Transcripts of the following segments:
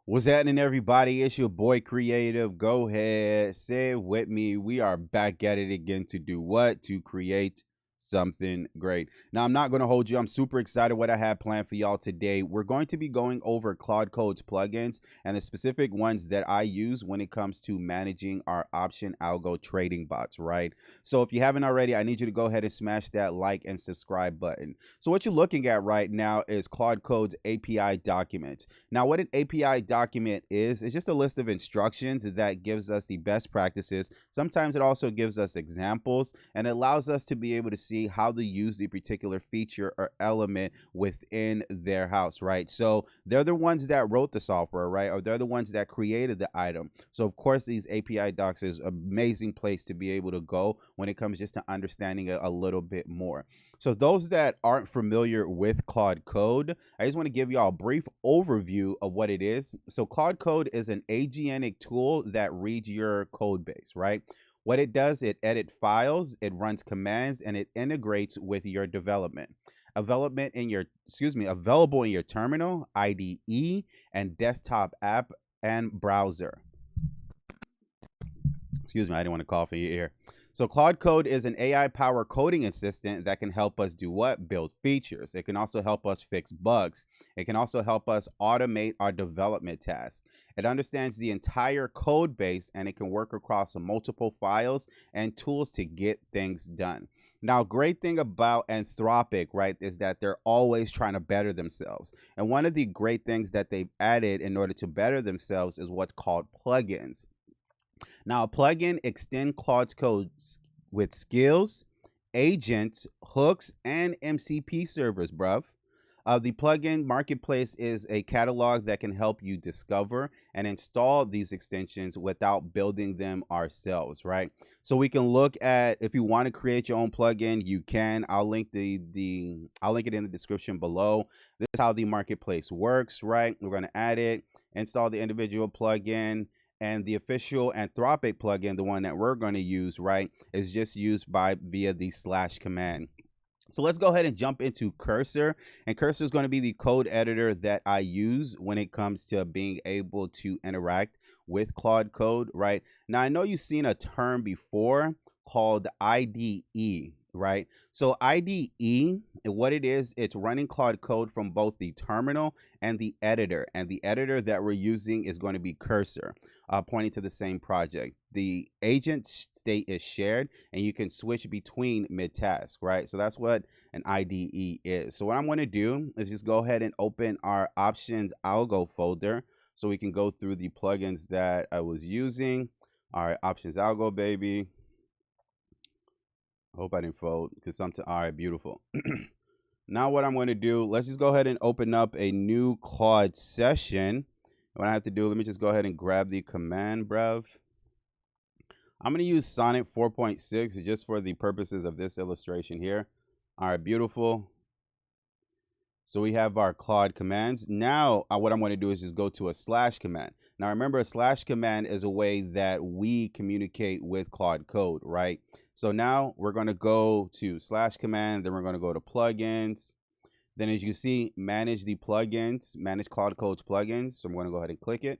What's happening, everybody? It's your boy Creative. Go ahead, say it with me. We are back at it again to do what? To create something great. Now, I'm not going to hold you. I'm super excited what I have planned for y'all today. We're going to be going over Claude Code's plugins and the specific ones that I use when it comes to managing our option algo trading bots, right? So if you haven't already, I need you to go ahead and smash that like and subscribe button. So what you're looking at right now is Claude Code's API document. Now, what an API document is just a list of instructions that gives us the best practices. Sometimes it also gives us examples and it allows us to be able to see how to use the particular feature or element within their house, right? So they're the ones that wrote the software, right? Or they're the ones that created the item. So of course, these API docs is an amazing place to be able to go when it comes just to understanding it a little bit more. So those that aren't familiar with Claude Code, I just want to give y'all a brief overview of what it is. So Claude Code is an agentic tool that reads your code base, right? What it does, it edits files, it runs commands, and it integrates with your development. Available in your terminal, IDE, and desktop app and browser. Excuse me, I didn't want to cough in your ear. So Claude Code is an AI-powered coding assistant that can help us do what? Build features. It can also help us fix bugs. It can also help us automate our development tasks. It understands the entire code base and it can work across multiple files and tools to get things done. Now, great thing about Anthropic, right, is that they're always trying to better themselves. And one of the great things that they've added in order to better themselves is what's called plugins. Now, a plugin extend Claude Code with skills, agents, hooks, and MCP servers, bruv. The plugin marketplace is a catalog that can help you discover and install these extensions without building them ourselves, right? So we can look at, if you want to create your own plugin, you can. I'll link I'll link it in the description below. This is how the marketplace works, right? We're going to add it, install the individual plugin, and the official Anthropic plugin, the one that we're going to use, right, is just used via the / command. So let's go ahead and jump into Cursor. And Cursor is going to be the code editor that I use when it comes to being able to interact with Claude Code, right? Now, I know you've seen a term before called IDE, right? So IDE, what it is, it's running Claude Code from both the terminal and the editor. And the editor that we're using is going to be Cursor, pointing to the same project. The agent state is shared and you can switch between mid-task, right? So that's what an IDE is. So what I'm going to do is just go ahead and open our options algo folder so we can go through the plugins that I was using. All right, options algo, baby. I hope I didn't fold because sometimes, all right, beautiful. Now what I'm going to do, let's just go ahead and open up a new Claude session. What I have to do, let me just go ahead and grab the command, bruv. I'm going to use Sonnet 4.6 just for the purposes of this illustration here. All right, beautiful. So we have our Claude commands. Now, what I'm going to do is just go to a / command. Now, remember, a / command is a way that we communicate with Claude Code, right? So now we're going to go to / command, then we're going to go to plugins. Then as you see, manage the plugins, manage Claude Code's plugins. So I'm going to go ahead and click it.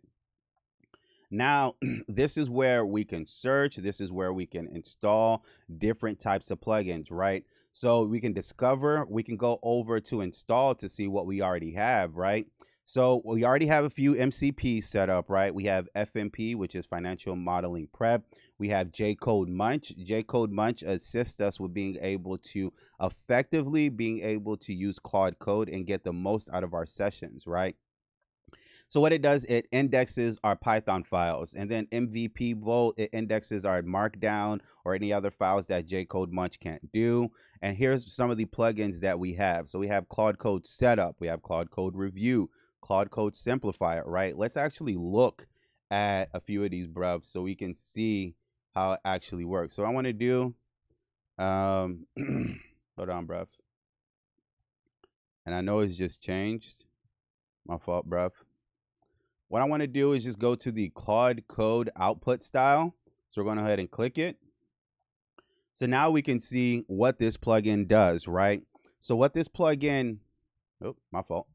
Now, this is where we can search. This is where we can install different types of plugins, right? So we can discover, we can go over to install to see what we already have, right? So we already have a few MCPs set up, right? We have FMP, which is Financial Modeling Prep. We have J-Code Munch. J-Code Munch assists us with being able to effectively use Claude Code and get the most out of our sessions, right? So what it does, it indexes our Python files, and then MVP Volt, it indexes our Markdown or any other files that J-Code Munch can't do. And here's some of the plugins that we have. So we have Claude Code Setup, we have Claude Code Review, Claude Code Simplifier, right? Let's actually look at a few of these, bruv, so we can see how it actually works. So I want to do, hold on, bruv. And I know it's just changed. My fault, bruv. What I want to do is just go to the Claude Code output style. So we're going to go ahead and click it. So now we can see what this plugin does, right? So what this plugin, oh, my fault.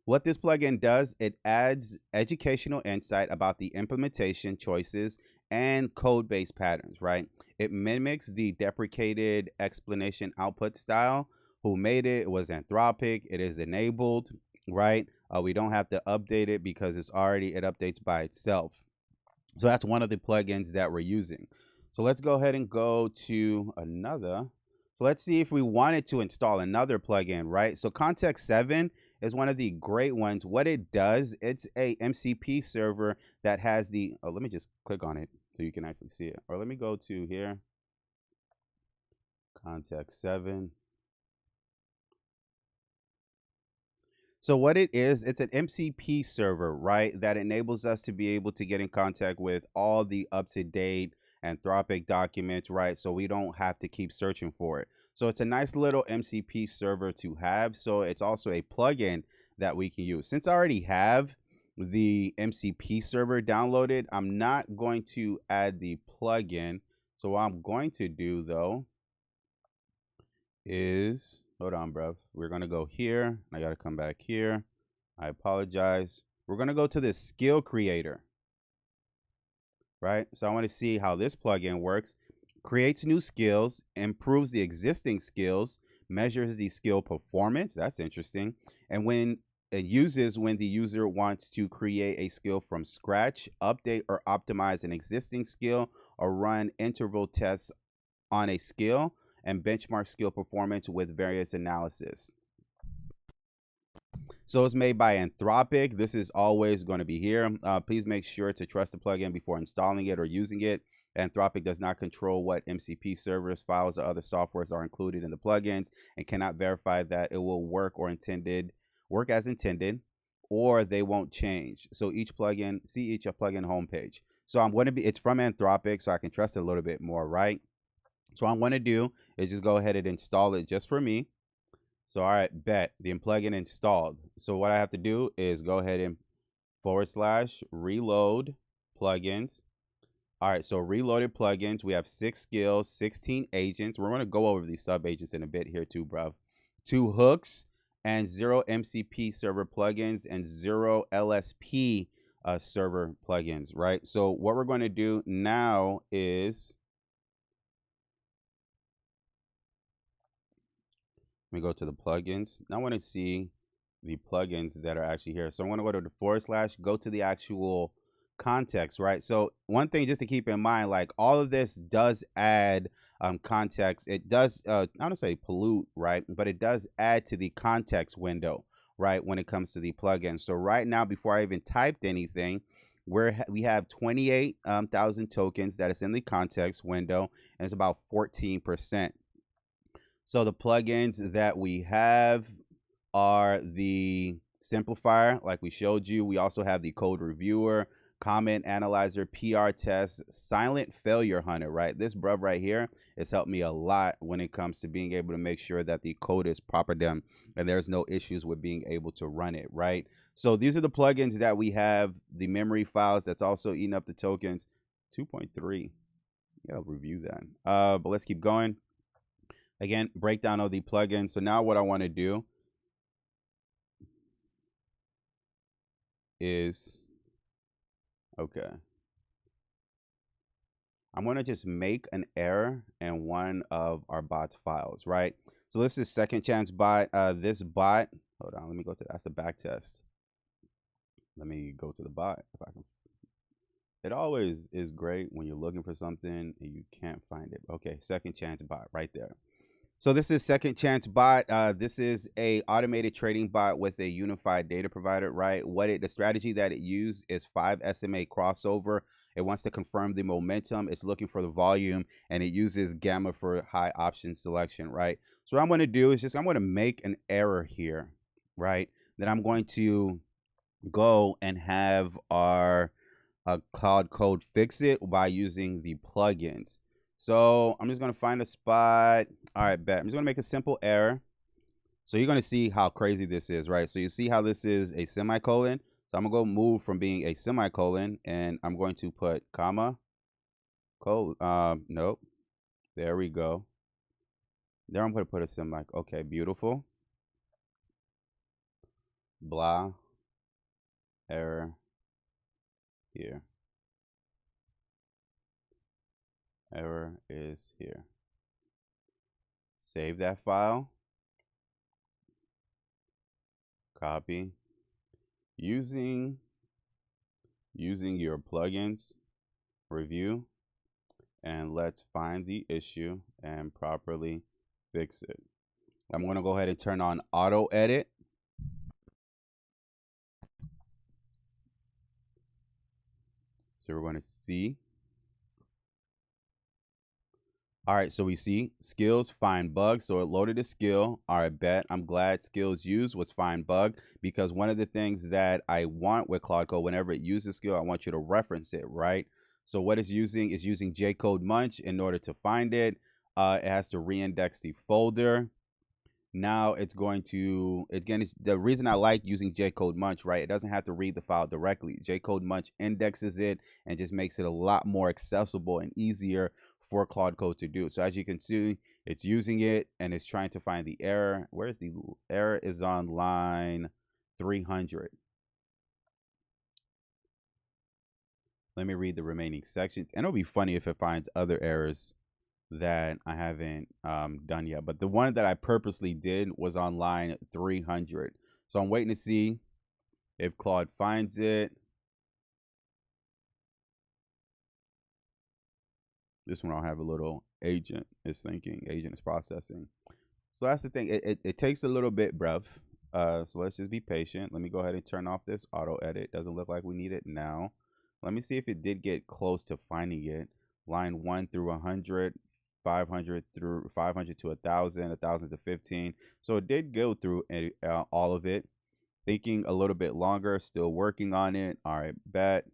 What this plugin does, it adds educational insight about the implementation choices and code-based patterns, right? It mimics the deprecated explanation output style. Who made it? It was Anthropic. It is enabled, right? We don't have to update it because it updates by itself. So that's one of the plugins that we're using. So let's go ahead and go to another. So let's see if we wanted to install another plugin, right? So Context 7 is one of the great ones. What it does, it's a MCP server that has the, oh, let me just click on it so you can actually see it. Or let me go to here, Context 7. So what it is, it's an MCP server, right? That enables us to be able to get in contact with all the up-to-date Anthropic documents, right? So we don't have to keep searching for it. So it's a nice little MCP server to have. So it's also a plugin that we can use. Since I already have the MCP server downloaded, I'm not going to add the plugin. So what I'm going to do though is, hold on, bro. We're going to go here. I got to come back here. I apologize. We're going to go to this skill creator, right? So I want to see how this plugin works. Creates new skills, improves the existing skills, measures the skill performance. That's interesting. And when it uses when the user wants to create a skill from scratch, update or optimize an existing skill, or run interval tests on a skill, and benchmark skill performance with various analysis. So it's made by Anthropic. This is always going to be here. Please make sure to trust the plugin before installing it or using it. Anthropic does not control what MCP servers, files, or other softwares are included in the plugins and cannot verify that it will work as intended, or they won't change. So see each plugin homepage. So it's from Anthropic, so I can trust it a little bit more, right? So what I'm going to do is just go ahead and install it just for me. So, all right, bet the plugin installed. So what I have to do is go ahead and / reload plugins. All right, so reloaded plugins. We have 6 skills, 16 agents. We're going to go over these sub agents in a bit here too, bro. 2 hooks and 0 MCP server plugins and 0 LSP server plugins, right? So what we're going to do now is, let me go to the plugins. Now I want to see the plugins that are actually here. So I want to go to the / go to the actual context, right? So one thing just to keep in mind, like all of this does add context. It does, I don't say pollute, right? But it does add to the context window, right? When it comes to the plugin. So right now, before I even typed anything, we have 28,000 tokens that is in the context window, and it's about 14%. So the plugins that we have are the simplifier, like we showed you. We also have the code reviewer, comment analyzer, PR test, silent failure hunter, right? This bruv right here has helped me a lot when it comes to being able to make sure that the code is proper done and there's no issues with being able to run it, right? So these are the plugins that we have, the memory files that's also eating up the tokens. 2.3. Yeah, I'll review that. But let's keep going. Again, breakdown of the plugin. So now what I want to do is, okay, I'm going to just make an error in one of our bot's files, right? So this is second chance bot. This bot, hold on, let me go to, that's the back test. Let me go to the bot if I can. It always is great when you're looking for something and you can't find it. Okay, second chance bot right there. So this is Second Chance Bot. This is a automated trading bot with a unified data provider, right? The strategy that it used is 5 SMA crossover. It wants to confirm the momentum. It's looking for the volume, and it uses gamma for high option selection, right? So what I'm going to do is I'm going to make an error here, right? Then I'm going to go and have our Claude Code fix it by using the plugins. So I'm just going to find a spot. All right, bet. I'm just going to make a simple error. So you're going to see how crazy this is, right? So you see how this is a semicolon. So I'm going to go move from being a semicolon, and I'm going to put comma, colon. Nope. There we go. There I'm going to put a semicolon. Okay, beautiful. blah, error here. Error is here. Save that file. Copy. Using your plugins review, and let's find the issue and properly fix it. I'm going to go ahead and turn on auto edit. So we're going to see. All right, so we see skills find bug. So it loaded a skill. All right, bet. I'm glad skills used was find bug, because one of the things that I want with Claude Code, whenever it uses skill, I want you to reference it, right? So what it's using is using J-code munch in order to find it. It has to reindex the folder. Now it's going to, again, the reason I like using J-code munch, right? It doesn't have to read the file directly. J-code munch indexes it and just makes it a lot more accessible and easier for Claude Code to do. So as you can see, it's using it and it's trying to find the error. Where's the error? Is on line 300. Let me read the remaining sections. And it'll be funny if it finds other errors that I haven't done yet. But the one that I purposely did was on line 300. So I'm waiting to see if Claude finds it. This one I'll have a little agent is thinking, agent is processing. So that's the thing. It takes a little bit, bruv. So let's just be patient. Let me go ahead and turn off this auto edit. Doesn't look like we need it now. Let me see if it did get close to finding it. Line 1 through 100, 500 through 500 to 1,000, 1,000 to 15. So it did go through all of it. Thinking a little bit longer, still working on it. All right, bet.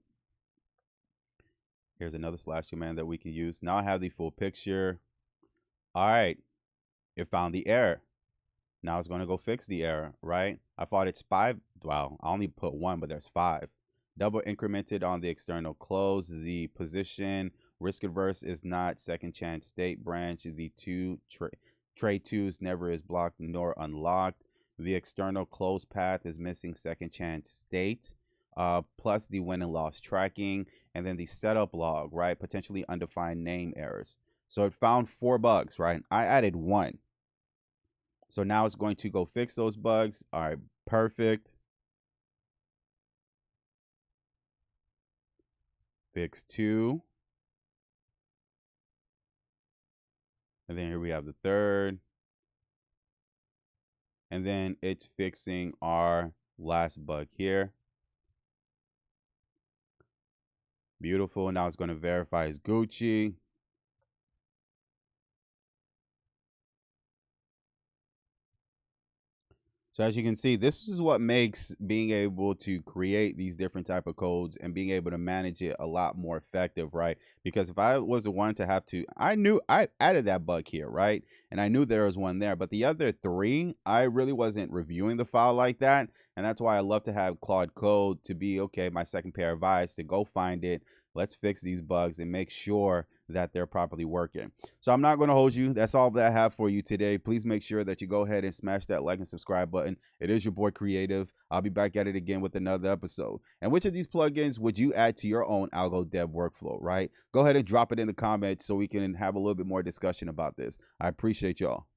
Here's another slash command that we can use. Now I have the full picture. All right, it found the error. Now it's going to go fix the error, right? I thought it's 5. Wow, I only put 1, but there's 5. Double incremented on the external close. The position risk adverse is not second chance state branch. The tray 2's never is blocked nor unlocked. The external close path is missing second chance state. Plus the win and loss tracking, and then the setup log, right? Potentially undefined name errors. So it found 4 bugs, right? I added 1. So now it's going to go fix those bugs. All right, perfect. Fix 2. And then here we have the 3rd. And then it's fixing our last bug here. Beautiful. Now it's going to verify it's Gucci. So as you can see, this is what makes being able to create these different type of codes and being able to manage it a lot more effective, right? Because if I was the one to have to, I knew I added that bug here, right? And I knew there was one there, but the other 3, I really wasn't reviewing the file like that. And that's why I love to have Claude Code to be, okay, my second pair of eyes to go find it. Let's fix these bugs and make sure that they're properly working. So I'm not going to hold you. That's all that I have for you today. Please make sure that you go ahead and smash that like and subscribe button. It is your boy Creative. I'll be back at it again with another episode. And which of these plugins would you add to your own Algo dev workflow, right? Go ahead and drop it in the comments so we can have a little bit more discussion about this. I appreciate y'all.